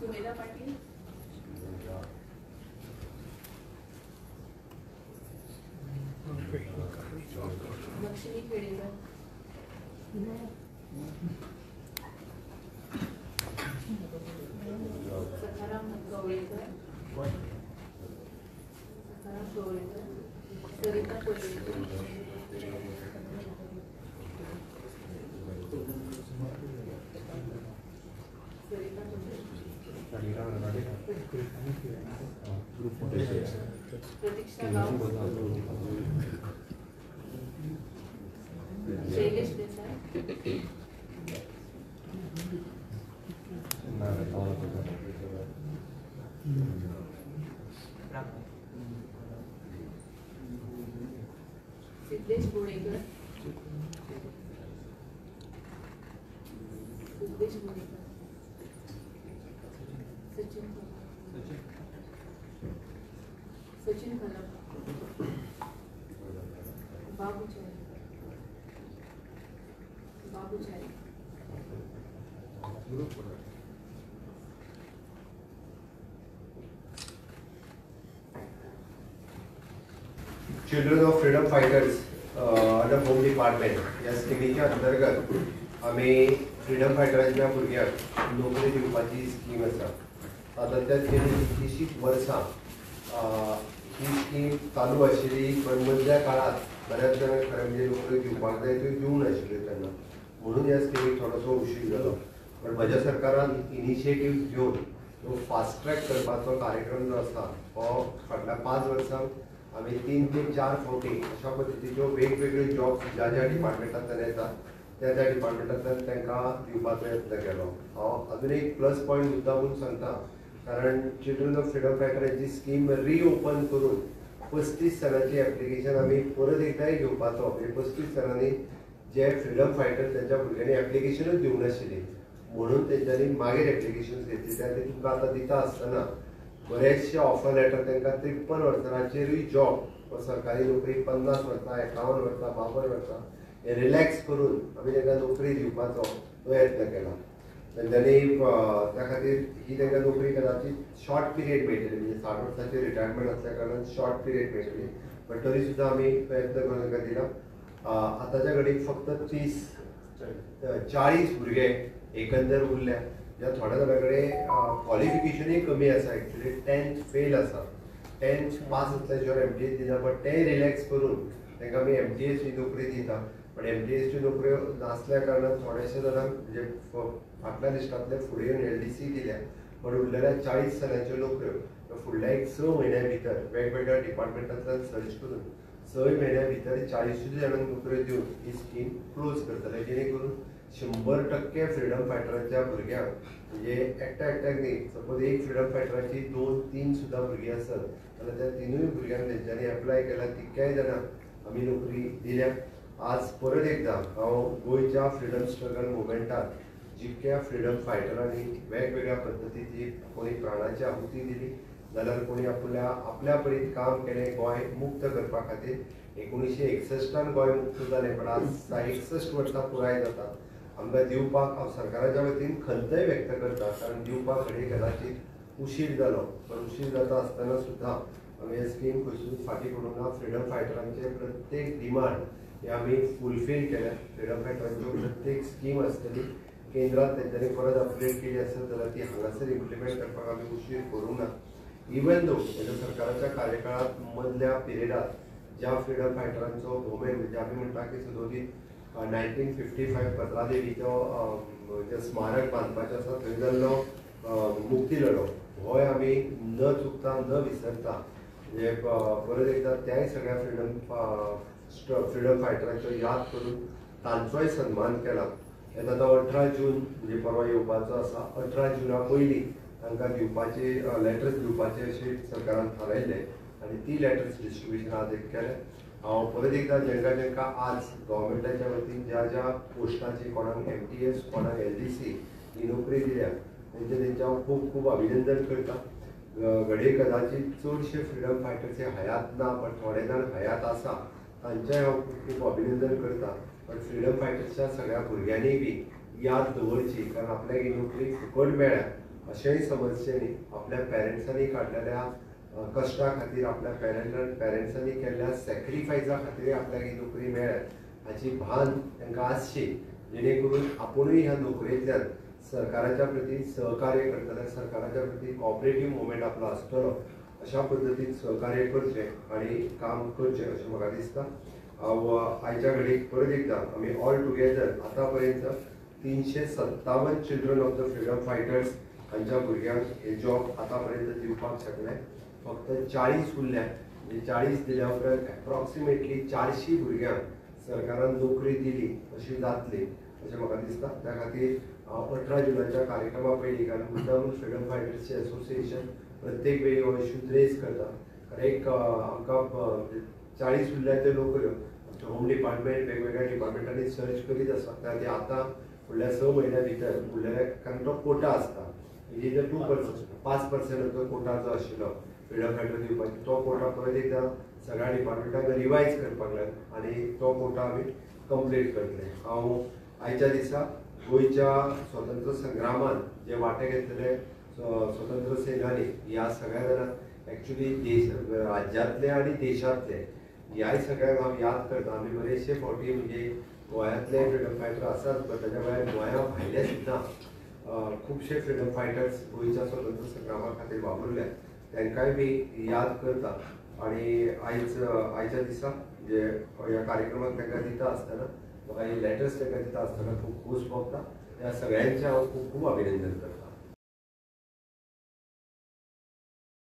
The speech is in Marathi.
सुमेधा पाटील, लक्ष्मी खेडेकर, सखाराम गवळेकर, सरिता कोल्हेकर, प्रतीक्षा गाव, शैलेश देसाई, सिद्धेश बोडेकर, सचिन खलप, बाबू चारी, children of freedom fighters under home department या स्किमीच्या अंतर्गत आम्ही फ्रीडम फायटरांच्या भुरग्यांक नोकरी दिवपाची स्कीम आसा. सातत्यान गेली कितलीशींच वर्सां ही स्कीम चालू आशिल्ली, पण मदल्या काळात बऱ्याच जाणांक खरें म्हणजे नोकरी दिवपाक जाय त्यो दिवंक नाशिल्ल्यो तेन्ना, म्हणून ह्या स्किमीक थोडोसो उशीर जालो. पण म्हज्या सरकारान इनिशिएटीव घेवन तो फास्ट ट्रॅक करपाचो कार्यक्रम जो आसा हो फाटल्या 5 वर्सांक आमी 3 ते 4 फावटी अशा पद्दतीच्यो वेगवेगळ्यो जॉब्स ज्या ज्या डिपार्टमेंटांतल्यान येतात त्या त्या डिपार्टमेंटांतल्यान तांकां दिवपाचो यत्न केलो. हांव अजून एक प्लस पॉयंट मुद्दामून सांगता, कारण चिल्ड्रन ऑफ फ्रीडम फायटरांची स्कीम रिओपन करून 35 जाणांची एप्लिकेशन आमी परत एकदांय घेवपाचो. हे 35 जाणांनी जे फ्रीडम फायटर त्यांच्या भुरग्यांनी एप्लिकेशनूच दिवंक नाशिल्ली, म्हणून तेंच्यांनी मागीर एप्लिकेशन घेतली. त्या ते तुमकां आतां दिता आसतना बरेचशे ऑफर लेटर तांकां 53 वर्सांचेरूय जॉब व सरकारी नोकरी 50 वर्सां, 51 वर्सां, 52 वर्सां हे रिलॅक्स करून आमी तांकां नोकरी दिवपाचो तो यत्न केला. तेंच्यांनी त्या खातीर ही तांकां नोकरी कदाचित शॉर्ट पिरियड मेळटली, म्हणजे 60 वर्सांची रिटायरमेंट आसल्या कारणान शॉर्ट पिरियड मेळटली, पण तरी सुद्दां आमी प्रयत्न करून तांकां दिला. आतांच्या घडीक फक्त 40 भुरगे एकंदर उरल्या, ज्या थोड्या जाणां कडेन क्वॉलिफिकेशनूय कमी आसा. एक्चुली 10th फेल आसा, 10th पास आसल्या शिवाय MTS दिना, बट तें रिलॅक्स करून तांकां आमी MTSची नोकरी दिता. पण MTSच्यो नोकऱ्यो नासल्या कारणान थोडेशे जाणांक म्हणजे फाटल्या लिस्टांतले फुडें येवन LDC दिल्या, पण उरलेल्या 40 जाणांच्यो नोकऱ्यो फुडल्या एक 6 म्हयन्या भितर वेगवेगळ्या डिपार्टमेंटांतल्यान सर्च करून 6 म्हयन्या भितर 40 जाणांक नोकऱ्यो दिवन ही स्कीम क्लोज करतले, जेणे करून 100% फ्रीडम फायटरांच्या भुरग्यांक म्हणजे एकट्याक न्ही, सपोज एक फ्रीडम फायटराची 2-3 सुद्दां भुरगीं आसत जाल्यार त्या 3 भुरग्यांक तेंच्यांनी एप्लाय केला, तितक्याय जाणांक आमी नोकरी दिल्या. आज परत एकदा हांव गोंयच्या फ्रीडम स्ट्रगल मुवमेंटात जितक्या फ्रीडम फायटरांनी वेगवेगळ्या पद्दतीची कोणी प्राणाची आहुती दिली जाल्यार कोणी आपल्या परीत काम केलें गोंय मुक्त करपा खातीर. 1961 गोंय मुक्त जालें, पण आज 61 वर्सां पुराय जातात. आमकां दिवपाक हांव सरकाराच्या वतीन खंतय व्यक्त करता, कारण दिवपाक घडये कदाचित उशीर जालो, पण उशीर जाता आसतना सुद्दां आमी हे स्कीम खंयसूच फाटी पडूंक ना. फ्रिडम फायटरांचे प्रत्येक डिमांड हे आमी फुलफील केल्या. फ्रिडम फायटरांच्यो प्रत्येक स्कीम आसतली केंद्रांत तेंच्यांनी परत अपडेट केली आसत जाल्यार ती हांगासर इम्प्लिमेंट करपाक आमी उशीर करूंक ना. इवन दो तेच्या सरकाराच्या कार्यकाळात मदल्या पिरियडात ज्या फ्रिडम फायटरांचो भोवमेन म्हणजे आमी म्हणटा की सदोदीत 1955 पत्रादेवीचो जे स्मारक बांदपाचें आसा थंय जाल्लो मुक्ती लढो होय आमी न चुकता न विसरता म्हणजे परत एकदा त्याय सगळ्या फ्रिडम फायटरांचो याद करून तांचोय सन्मान केला. येता तो 18 जून म्हणजे परवा येवपाचो आसा. 18 जुना पयलीं तांकां दिवपाचे लेटर्स दिवपाचे अशें सरकारान थारायल्लें आनी ती लेटर्स डिस्ट्रिब्युशन आज एक केलें. हांव परत एकदा जेंका आज गव्हर्मेंटाच्या वतीन ज्या ज्या पोस्टाची कोणाक MTS कोणाक LDC ही नोकरी दिल्या तेंच्या हांव खूब खूब अभिनंदन करता. घडये कदाचित चडशे फ्रिडम फायटर्स हे हयात ना, पण थोडे जाण हयात आसा तांचेंय हांव खूब खूब अभिनंदन करता. पण फ्रिडम फायटर्सच्या सगळ्या भुरग्यांनी बी याद दवरची, कारण आपल्याक ही नोकरी फुकट मेळ्ळ्या अशेंय समजचें न्ही. आपल्या पेरंट्सांनी काडलेल्या कश्टा खातीर, आपल्या पेरंट्सांनी केल्ल्या सॅक्रिफायसा खातीर आपल्याक ही नोकरी मेळ्ळ्या हाची भान तांकां आसची, जेणे करून आपुणूय ह्या नोकरेंतल्यान सरकाराच्या प्रती सहकार्य करतले, सरकाराच्या प्रती कॉपरेटीव मुवमेंट आपलो आसतलो अशा पद्दतीन सहकार्य करचें आनी काम करचें अशें म्हाका दिसता. आयच्या घडीक परत एकदा आमी ऑल टुगेदर आतां पर्यंत 357 children of the freedom fighters हांच्या भुरग्यांक हे जॉब आतां पर्यंत दिवपाक शकले. फक्त 40 उरल्या, म्हणजे 40 दिल्या उपरांत एप्रॉक्सिमेटली 400 भुरग्यांक सरकारान नोकरी दिली अशी जातली अशें म्हाका दिसता. त्या खातीर 18 जुनाच्या कार्यक्रमा पयलीं कारण मुद्दाम फ्रिडम फायटर्सचे असोसिएशन प्रत्येक वेळी हो इश्यू रेज करता. कारण एक आमकां 40 उरल्या त्यो नोकऱ्यो होम डिपार्टमेंट वेगवेगळ्या डिपार्टमेंटांनी सर्च करीत आसा. त्या खातीर आतां फुडल्या 6 म्हयन्या भितर उरलेले, कारण तो कोटा आसता म्हणजे जर 2% 5% कोटा जो आशिल्लो फ्रिडम फायटर दिवपाचो तो कोटा परत एकदा सगळ्या डिपार्टमेंटाक रिवायज करपाक लाय आनी तो कोटा आमी कंप्लीट करतले. हांव आयच्या दिसा गोंयच्या स्वतंत्र संग्रामान जे वांटे घेतलेले स्वतंत्र सेनानी ह्या सगळ्या जाणांक एक्चुली राज्यांतले आनी देशांतले ह्याय सगळ्यांक हांव याद करता. आमी बरेचशे फावटी म्हणजे गोंयांतले फ्रिडम फायटर आसात, पण ताच्या भायर गोंया भायले सुद्दां खुबशे फ्रिडम फायटर्स गोंयच्या स्वतंत्र संग्रामा खातीर वावुरले, तांकांय बी याद करता. आनी आयच्या दिसा म्हणजे ह्या कार्यक्रमाक तांकां दिता आसतना म्हाका हे लेटर्स तांकां दिता आसतना खूब खूश भोगता. ह्या सगळ्यांचें हांव खूब खूब अभिनंदन करता.